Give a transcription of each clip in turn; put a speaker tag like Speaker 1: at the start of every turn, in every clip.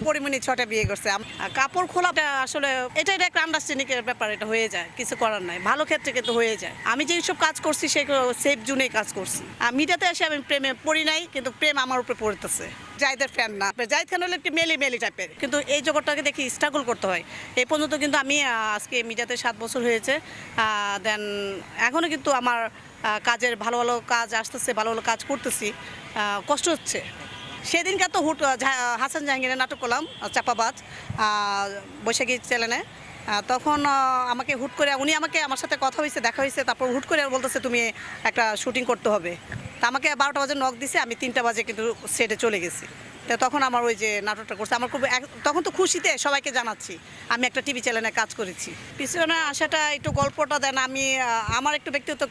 Speaker 1: পরিমণি 6টা বিয়ে করছে। কাপড় খোলাটা আসলে এটা একটা আন্ডারস্ট্যান্ডিং এর ব্যাপার, এটা হয়ে যায়, কিছু করার নাই। ভালো ক্ষেত্রে কিন্তু হয়ে যায়। আমি যেই সব কাজ করছি সেগুলো সেফ জোনেই কাজ করছি। মিডিয়াতে এসে আমি প্রেমে পড়ি নাই, কিন্তু প্রেম আমার উপরে পড়তেছে। জাহিদের ফ্যান না, জাহিদ খান হলো একটু মেলি টাইপের, কিন্তু এই জগৎটাকে দেখি স্ট্রাগল করতে হয়। এই পর্যন্ত কিন্তু আমি আজকে মিডিয়াতে 7 বছর হয়েছে, দেন এখনও কিন্তু আমার কাজের ভালো ভালো কাজ আসতেছে, ভালো ভালো কাজ করতেছি, কষ্ট হচ্ছে। সেদিনকে তো হাসান জাহাঙ্গীরের নাটক করলাম চাপাবাজ বৈশাখী চ্যানেলে। তখন আমাকে হুট করে আমার সাথে কথা হয়েছে, দেখা হয়েছে, তারপর হুট করে বলতেছে তুমি একটা শুটিং করতে হবে। তা আমাকে 12টা বাজে নক দিছে, আমি 3টা বাজে কিন্তু সেটে চলে গেছি। তো তখন আমার ওই যে নাটকটা করছে, আমার খুব তখন তো খুশিতে সবাইকে জানাচ্ছি আমি একটা টিভি চ্যানেলে কাজ করেছি। পিছনে আসাটা একটু গল্পটা দেন, আমি আমার একটু ব্যক্তিগত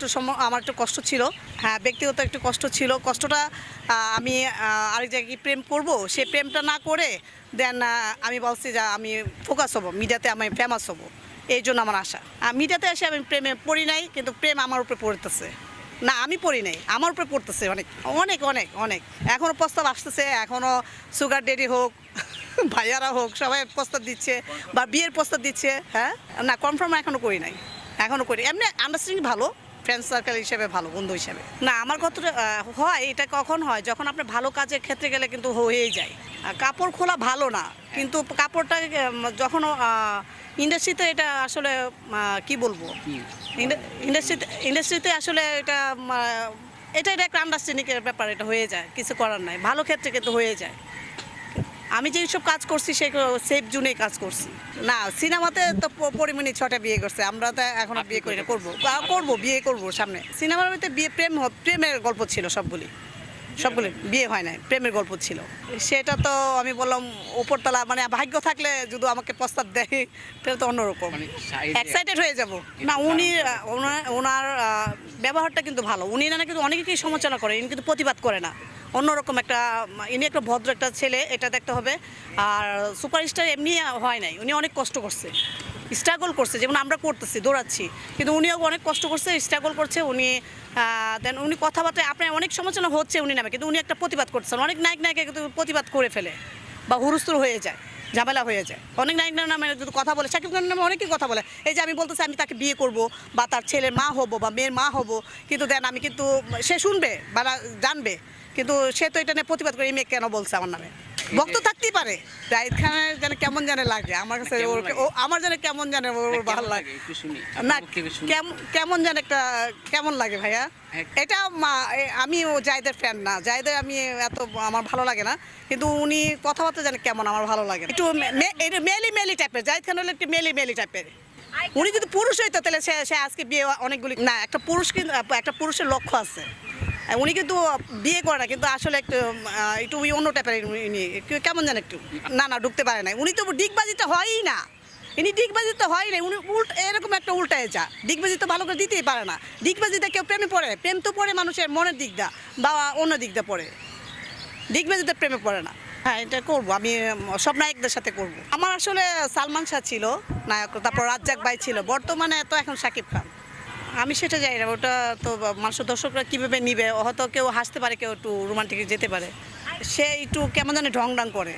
Speaker 1: আমার একটু কষ্ট ছিল। হ্যাঁ, ব্যক্তিগত একটু কষ্ট ছিল। কষ্টটা আমি আরেক জায়গায় প্রেম করব, সে প্রেমটা না করে দেন আমি বলছি যে আমি ফোকাস হব, মিডিয়াতে আমি ফেমাস হব, এই জন্য আমার আশা। মিডিয়াতে এসে আমি প্রেমে পড়ি নাই, কিন্তু প্রেম আমার উপরে পড়তেছে। না, আমি পড়ি নাই, আমার উপরে পড়তেছে অনেক অনেক অনেক অনেক। এখনও প্রস্তাব আসতেছে, এখনও সুগার ডেডি হোক ভাইয়ারা হোক সবাই প্রস্তাব দিচ্ছে বা বিয়ের প্রস্তাব দিচ্ছে। হ্যাঁ, না কনফার্ম এখনও করি নাই, এখনও করি। এমনি আন্ডারস্ট্যান্ডিং ভালো, ফ্রেন্ড সার্কেল হিসেবে ভালো, বন্ধু হিসেবে। না, আমার কতটা হয়, এটা কখন হয় যখন আপনি ভালো কাজের ক্ষেত্রে গেলে কিন্তু হয়েই যায়। কাপড় খোলা ভালো না, কিন্তু কাপড়টা যখন ইন্ডাস্ট্রিতে এটা আসলে কি বলবো, ইন্ডাস্ট্রিতে আসলে এটা একটা আন্ডারস্ট্যান্ডিং এর ব্যাপার, এটা হয়ে যায়, কিছু করার নাই। ভালো ক্ষেত্রে কিন্তু হয়ে যায়। আমি যেই সব কাজ করছি সেগুলো সেফ জোনেই কাজ করছি। না, সিনেমাতে তো পরিমণি 6টা বিয়ে করছে, আমরা তো এখনো বিয়ে করি না, করবো বিয়ে করবো সামনে। সিনেমার মধ্যে বিয়ে প্রেমের গল্প ছিল, সবগুলি বিয়ে হয় নাই, প্রেমের গল্প ছিল। সেটা তো আমি বললাম উপরতলা, মানে ভাগ্য থাকলে যদি আমাকে প্রস্তাব দেয় তাহলে তো অন্যরকম এক্সাইটেড হয়ে যাব। না, ওনার ব্যবহারটা কিন্তু ভালো। উনি না কিন্তু অনেকেই সমালোচনা করে, ইনি কিন্তু প্রতিবাদ করে না। অন্যরকম ইনি একটা ভদ্র একটা ছেলে, এটা দেখতে হবে। আর সুপারস্টার এমনি হয় নাই, উনি অনেক কষ্ট করছে, স্ট্রাগল করছে, যেমন আমরা করতেছি, দৌড়াচ্ছি, কিন্তু উনিও অনেক কষ্ট করছে, স্ট্রাগল করছে। দেন উনি কথাবার্তায় আপনার অনেক সমালোচনা হচ্ছে উনি নামে, কিন্তু উনি একটা প্রতিবাদ করছেন। অনেক নায়িকা কিন্তু প্রতিবাদ করে ফেলে বা হুরুস্তুর হয়ে যায়, ঝামেলা হয়ে যায়। অনেক নায়িকার নামে যদি কথা বলে, শাকিব খানের নামে অনেকেই কথা বলে, এই যে আমি বলতেছি আমি তাকে বিয়ে করব বা তার ছেলের মা হব বা মেয়ের মা হব, কিন্তু দেন আমি কিন্তু সে শুনবে বা জানবে, কিন্তু সে তো এটা নিয়ে প্রতিবাদ করে, এই মেয়ে কেন বলছে আমার নামে। ভক্ত থাকতেই পারে, জাহিদ খানের যেন কেমন জানে লাগে আমার কাছে, আমার যেন কেমন জানে ভালো লাগে না, কেমন যেন একটা কেমন লাগে ভাইয়া। এটা আমি জাহিদের ফ্যান না, জাহিদের আমি এত আমার ভালো লাগে না, কিন্তু উনি কথাবার্তা জানে কেমন আমার ভালো লাগে। একটু মেলি টাইপের, জাহিদ খান হলো একটু মেলি টাইপের। উনি যদি পুরুষ হইতো তাহলে সে আজকে বিয়ে অনেকগুলি না, একটা পুরুষ কিন্তু একটা পুরুষের লক্ষ্য আছে। উনি কিন্তু বিয়ে করে না, কিন্তু আসলে একটু অন্য টাইপের, উনি কেমন জানেন একটু না ঢুকতে পারে না। উনি তো ডিগবাজিতে হয়ই না, ডিগবাজিতে হয় না, উনি এরকম একটা উল্টায় যা, ডিগবাজি তো ভালো করে দিতেই পারে না। ডিগবাজিতে কেউ প্রেমে পড়ে? প্রেম তো পড়ে মানুষের মনের দিক দা বা অন্য দিক দা পড়ে, ডিগবাজিতে প্রেমে পড়ে না। হ্যাঁ, এটা করবো আমি, সব নায়কদের সাথে করব। আমার আসলে সালমান শাহ ছিল নায়ক, তারপর রাজ্জাক ভাই ছিল, বর্তমানে তো এখন শাকিব খান। আমি সেটা জানি না, ওটা তো মানুষ দর্শকরা কীভাবে নিবে, হয়তো কেউ হাসতে পারে, কেউ একটু রোমান্টিকে যেতে পারে। সে একটু কেমন যেন ঢং করে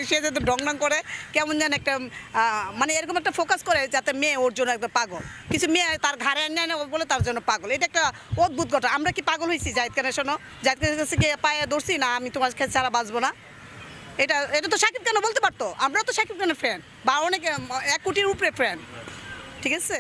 Speaker 1: সে যাতে ঢং করে, কেমন যেন একটা মানে এরকম একটা ফোকাস করে যাতে মেয়ে ওর জন্য একদম পাগল, কিছু মেয়ে তার ঘাড়ে নেয় না বলে তার জন্য পাগল। এটা একটা অদ্ভুত ঘটনা। আমরা কি পাগল হয়েছি জাহিদ খানের? শোনো, জাহিদ খানের কাছে গিয়ে পায়ে ধরছি না আমি তোমার কাছে ছাড়া বাঁচবো না, এটা তো শাকিব খানও বলতে পারতো। আমরা তো শাকিব খানের ফ্যান, বা অনেক 1 কোটির উপরে ফ্যান, ঠিক আছে।